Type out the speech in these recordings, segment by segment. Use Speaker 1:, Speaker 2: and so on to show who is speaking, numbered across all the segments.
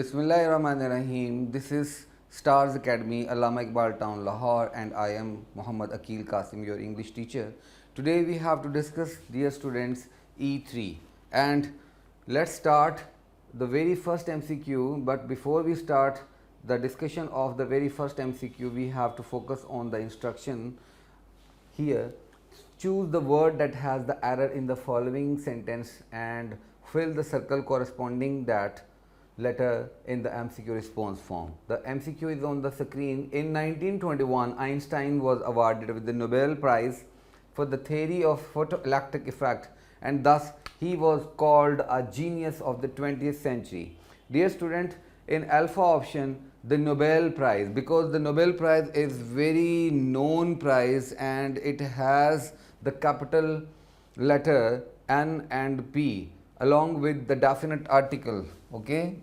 Speaker 1: Bismillahirrahmanirrahim. This is Stars Academy, Allama Iqbal Town, Lahore, and I am Muhammad Akil Qasim, your English teacher. Today we have to discuss, dear students, E3. And let's start the very first MCQ. But before we start the discussion of the very first MCQ, we have to focus on the instruction here. Choose the word that has the error in the following sentence and fill the circle corresponding that letter in the MCQ response form. The MCQ is on the screen. In 1921, Einstein was awarded with the Nobel Prize for the theory of photoelectric effect, and thus he was called a genius of the 20th century. Dear student, in alpha option, the Nobel Prize, because the Nobel Prize is very known prize and it has the capital letter N and P along with the definite article. Okay,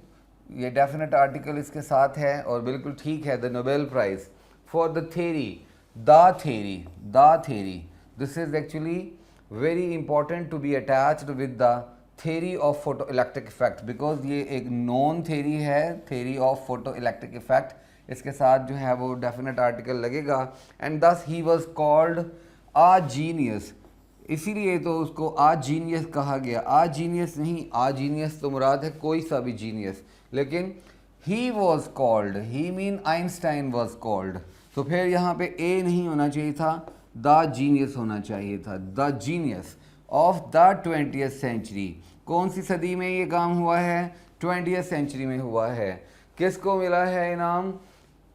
Speaker 1: ये definite article इसके साथ है और बिल्कुल ठीक है. The Nobel Prize for the theory, the theory. This is actually very important to be attached with the theory of photoelectric effect, because ये एक known theory है, theory of photoelectric effect. इसके साथ जो है वो definite article लगेगा. And thus he was called a genius. इसीलिए तो उसको आ जीनियस कहा गया. आ जीनियस नहीं, आ जीनियस तो मुराद है कोई सा भी जीनियस, लेकिन he was called, he mean Einstein was called. तो फिर यहाँ पे ए नहीं होना चाहिए था, द जीनियस होना चाहिए था. The genius of the 20th century. कौन सी सदी में ये काम हुआ है? 20th सेंचुरी में हुआ है. किसको मिला है इनाम?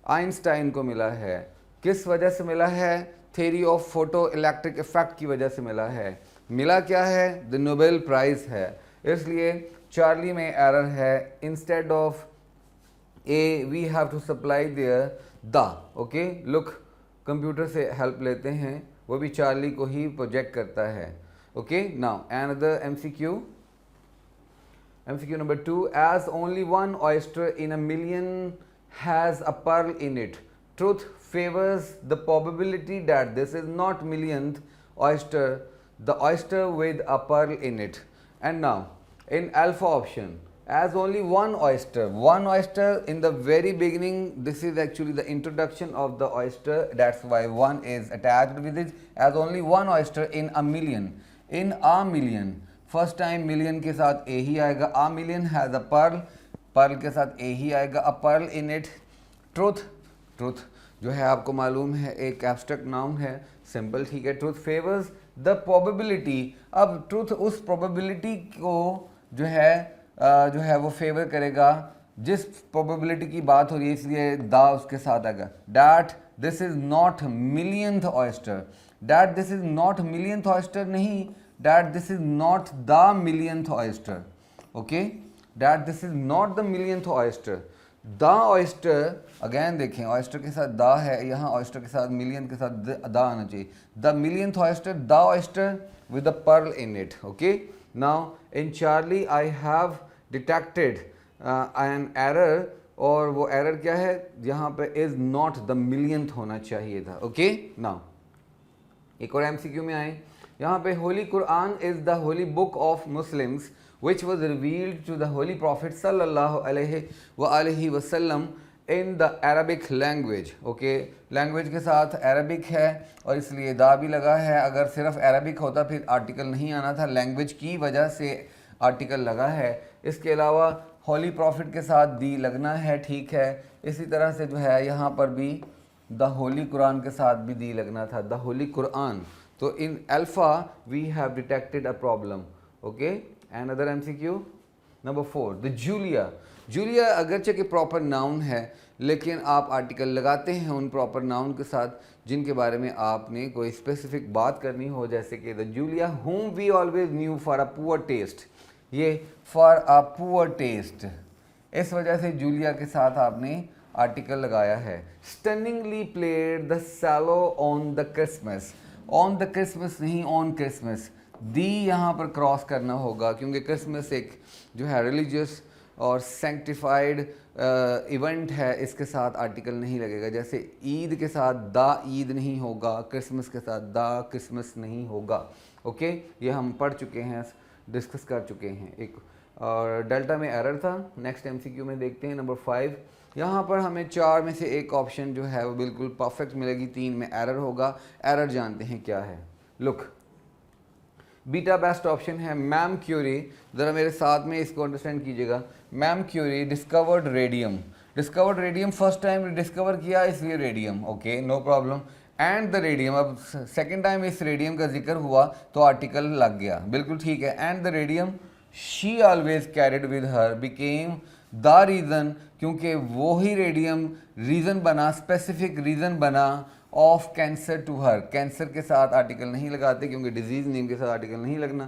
Speaker 1: आइंस्टाइन को मिला है. किस वजह से मिला है? Theory of photo electric effect की वजह से मिला है. मिला क्या है? द नोबेल प्राइज है. इसलिए चार्ली में एरर है. Instead of A we have to supply there the. Okay, look, computer से हेल्प लेते हैं, वो भी चार्ली को ही प्रोजेक्ट करता है. Okay, now another MCQ. MCQ number 2. As only one oyster in a million has a pearl in it, truth favors the probability that this is not millionth oyster, the oyster with a pearl in it. And now in alpha option, as only one oyster in the very beginning, this is actually the introduction of the oyster, that's why one is attached with it. As only one oyster in a million, first time million के साथ a ही आएगा. A million has a pearl, pearl के साथ a ही आएगा. A pearl in it. Truth जो है आपको मालूम है एक एब्स्ट्रैक्ट नाउन है, सिंपल, ठीक है. Truth favours the probability. अब ट्रुथ उस प्रोबेबिलिटी को जो है वो फेवर करेगा जिस प्रोबेबिलिटी की बात हो रही है, इसलिए द उसके साथ आएगा. That this is not millionth oyster. That this is not millionth oyster नहीं, that this is not the millionth oyster. Okay, that this is not the millionth oyster. The oyster, again देखें, oyster के साथ the है, यहाँ oyster के साथ million के साथ द आना चाहिए. The millionth oyster, the oyster with the pearl in it. Okay, now in Charlie I have detected an error, और वो error क्या है? यहाँ पे is not the millionth होना चाहिए था. Okay, now एक और MCQ में आए. यहाँ पे holy Quran is the holy book of Muslims which was revealed to the holy prophet सल्लल्लाहु अलैहि वसल्लम in the Arabic language. Okay, language के साथ अरबिक है और इसलिए दा भी लगा है. अगर सिर्फ अरबिक होता फिर आर्टिकल नहीं आना था, लैंग्वेज की वजह से आर्टिकल लगा है. इसके अलावा होली प्रॉफिट के साथ दी लगना है, ठीक है. इसी तरह से जो है यहाँ पर भी द होली कुरान के साथ भी दी लगना था, the Holi Quran. So in alpha we have detected a problem. Okay, another MCQ number 4. The Julia अगरचे के प्रॉपर नाउन है, लेकिन आप आर्टिकल लगाते हैं उन प्रॉपर नाउन के साथ जिनके बारे में आपने कोई स्पेसिफिक बात करनी हो, जैसे कि the Julia whom we always knew for a poor taste. ये for a poor taste, इस वजह से जूलिया के साथ आपने आर्टिकल लगाया है. Stunningly played the cello on the Christmas. On the Christmas नहीं, ऑन क्रिसमस. दी यहाँ पर क्रॉस करना होगा क्योंकि क्रिसमस एक जो है रिलीजियस और सेंक्टिफाइड इवेंट है, इसके साथ आर्टिकल नहीं लगेगा. जैसे ईद के साथ द ईद नहीं होगा, क्रिसमस के साथ द क्रिसमस नहीं होगा. ओके, ये हम पढ़ चुके हैं, डिस्कस कर चुके हैं. एक और डेल्टा में एरर था। नेक्स्ट एमसीक्यू में देखते हैं नंबर 5। यहाँ पर हमें 4 में से एक ऑप्शन जो है वो बिल्कुल परफेक्ट मिलेगी, 3 में एरर होगा। एरर जानते हैं क्या है। लुक, बीटा बेस्ट ऑप्शन है मैम क्यूरी। ज़रा मेरे साथ में इसको अंडरस्टैंड कीजिएगा। Ma'am Curie discovered radium. Discovered radium, first time discover किया इसलिए radium, okay no problem. And the radium, अब सेकेंड टाइम इस रेडियम का जिक्र हुआ तो आर्टिकल लग गया, बिल्कुल ठीक है। And the radium she always carried with her became the reason, क्योंकि वो ही रेडियम रीज़न बना, स्पेसिफिक रीज़न बना of cancer to her. Cancer के साथ आर्टिकल नहीं लगाते क्योंकि डिजीज़ नेम के साथ आर्टिकल नहीं लगना।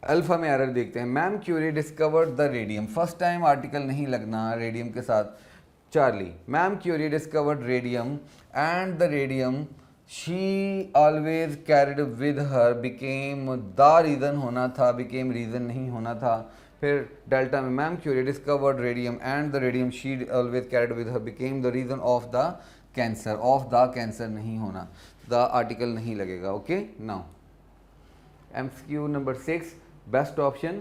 Speaker 1: अल्फ़ा में एरर देखते हैं। Ma'am Curie discovered the radium, first time article नहीं लगना रेडियम के साथ। Charlie, ma'am Curie discovered radium and the radium she always carried with her became the reason होना था, बिकेम रीज़न नहीं होना था। फिर डेल्टा में ma'am Curie discovered radium and the radium she always carried with her became the reason of the cancer. Of the cancer नहीं होना, the article नहीं लगेगा। Okay, now MCQ number 6, best option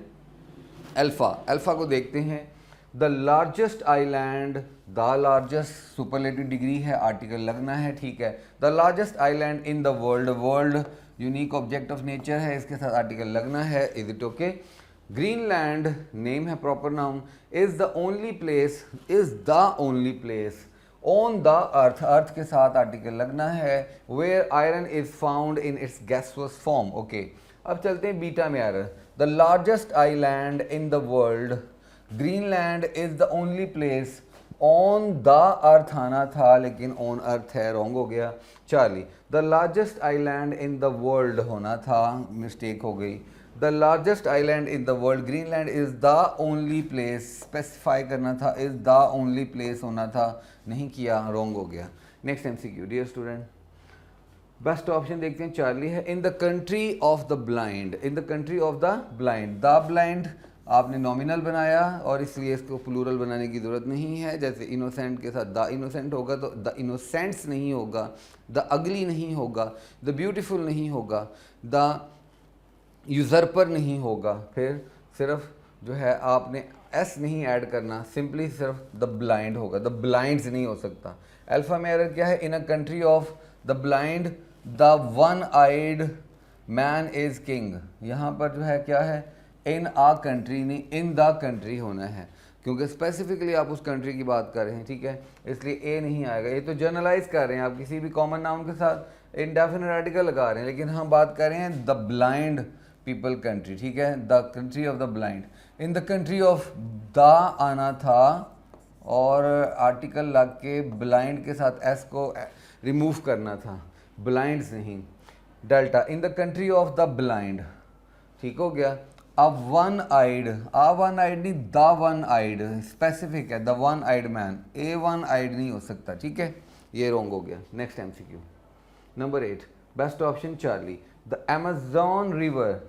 Speaker 1: alpha. Alpha को देखते हैं। The largest island, the largest superlative degree है, article लगना है, ठीक है। The largest island in the world, world unique object of nature है, इसके साथ आर्टिकल लगना है। Is it okay. Greenland name है, proper noun. Is the only place, is the only place on the earth, earth के साथ article लगना है। Where iron is found in its gaseous form, okay. अब चलते हैं बीटा में error. The largest island in the world, Greenland is the only place on the earth आना था लेकिन ऑन अर्थ है, रॉन्ग हो गया। Charlie, the largest island in the world होना था, मिस्टेक हो गई। The largest island in the world, Greenland is the only place, specify करना था, इज द ओनली प्लेस होना था, नहीं किया, रॉन्ग हो गया। Next MCQ dear student, best option देखते हैं, चार्ली है। In the country of the blind, in the country of the blind, the blind आपने नॉमिनल बनाया और इसलिए इसको प्लूरल बनाने की ज़रूरत नहीं है। जैसे इनोसेंट के साथ द इनोसेंट होगा तो द इनोसेंट्स नहीं होगा, द अगली नहीं होगा, द ब्यूटीफुल नहीं होगा, द यूज़रपर नहीं होगा। फिर सिर्फ जो है आपने एस नहीं ऐड करना, सिंपली सिर्फ द ब्लाइंड होगा, द ब्लाइंड्स नहीं हो सकता। अल्फ़ा में एरर क्या है? In a country of the blind the one eyed man is king. यहाँ पर जो है क्या है? इन आ कंट्री, नहीं इन द कंट्री होना है, क्योंकि स्पेसिफिकली आप उस कंट्री की बात कर रहे हैं, ठीक है, इसलिए ए नहीं आएगा। ये तो जनरलाइज कर रहे हैं आप, किसी भी कॉमन नाउन के साथ इंडेफिनिट आर्टिकल लगा रहे हैं, लेकिन हम बात कर रहे हैं द ब्लाइंड पीपल कंट्री, ठीक है, the country of the blind. In the country of the आना था और आर्टिकल लग के ब्लाइंड के साथ एस को रिमूव करना था, ब्लाइंड्स नहीं। Delta, in the country of the blind, ठीक हो गया। अब वन आइड, आ वन आइड नहीं, द वन आइड स्पेसिफिक है, the one eyed man, a one eyed नहीं हो सकता, ठीक है, ये रॉन्ग हो गया। Next MCQ number 8, best option Charlie. The Amazon river,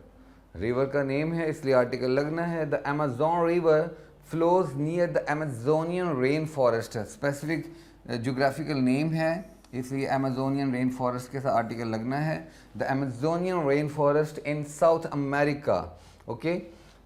Speaker 1: river का नेम है इसलिए आर्टिकल लगना है। The Amazon river flows near the Amazonian rain forest, specific geographical name है इसलिए अमेज़ोनियन रेन फॉरेस्ट के साथ आर्टिकल लगना है। The Amazonian rain forest in south America, okay,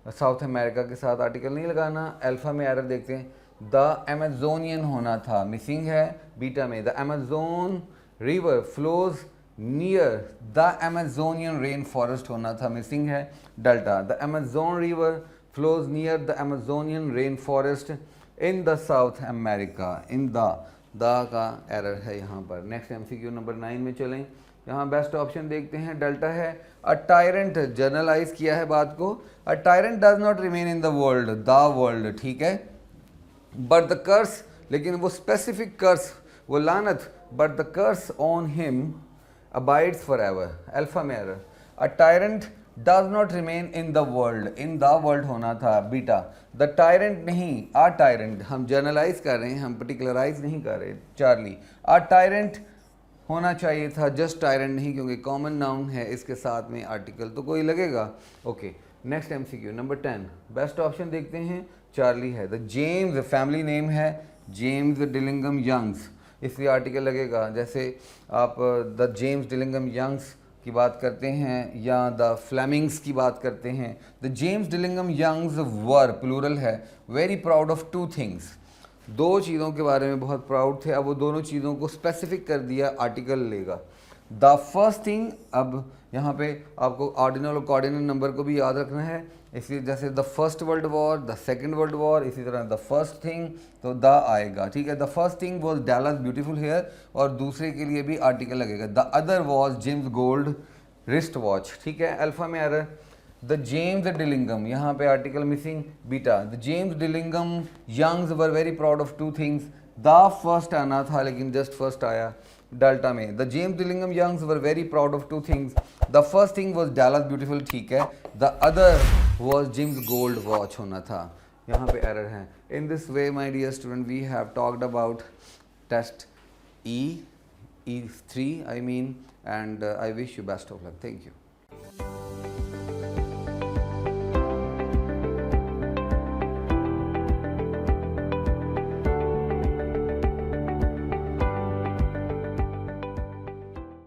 Speaker 1: south America के साथ आर्टिकल नहीं लगाना। अल्फ़ा में एरर देखते हैं, द अमेज़ोनियन होना था, मिसिंग है। बीटा में the Amazon river flows near the Amazonian rain forest होना था, मिसिंग है। Delta, the Amazon river flows near the Amazonian rain forest in the south America, in the का एरर है यहाँ पर। नेक्स्ट एमसीक्यू नंबर 9 में चलें। यहाँ बेस्ट ऑप्शन देखते हैं, डेल्टा है। अ टायरेंट, जर्नलाइज किया है बात को। A tyrant does not remain in the world, the world, ठीक है, बट द कर्स, लेकिन वो स्पेसिफिक कर्स, वो लानत, but the curse on him abides for ever. Alpha में error, a tyrant does not remain in the world, in the world होना था। Beta, the tyrant नहीं, आ टायरेंट, हम जर्नलाइज कर रहे हैं, हम पर्टिकुलराइज नहीं कर रहे। चार्ली, आ टायरेंट होना चाहिए था, जस्ट टायरेंट नहीं, क्योंकि कॉमन नाउन है, इसके साथ में आर्टिकल तो कोई लगेगा। Okay, next MCQ number 10, best option देखते हैं, चार्ली है। द जेम्स फैमिली नेम है, जेम्स डिलिंगम यंग्स, इसलिए आर्टिकल लगेगा। जैसे आप द जेम्स डिलिंगम यंग्स की बात करते हैं या द फ्लेमिंग्स की बात करते हैं, the James Dillingham Youngs were, plural है, very proud of two things, दो चीज़ों के बारे में बहुत प्राउड थे। अब वो दोनों चीज़ों को स्पेसिफिक कर दिया, आर्टिकल लेगा। द फर्स्ट थिंग, अब यहाँ पे आपको ऑर्डिनल और कॉर्डिनल नंबर को भी याद रखना है, इसलिए जैसे the first world war, the second world war, इसी तरह द फर्स्ट थिंग तो द आएगा, ठीक है। The first thing was Della's beautiful hair, और दूसरे के लिए भी आर्टिकल लगेगा। The other was James gold wrist watch, ठीक है। अल्फा में एरर। द जेम्स डिलिंगम, यहाँ पे article missing, beta. The James Dillingham Youngs were very proud of two things, the first आना था लेकिन जस्ट फर्स्ट आया डेल्टा में। The James Dillingham Youngs were very proud of two things, the first thing was Della's beautiful, ठीक है। The other was James gold watch होना था, यहाँ पे एरर है। In this way my dear student we have talked about test E3 I mean, and I wish you best of luck. Thank you.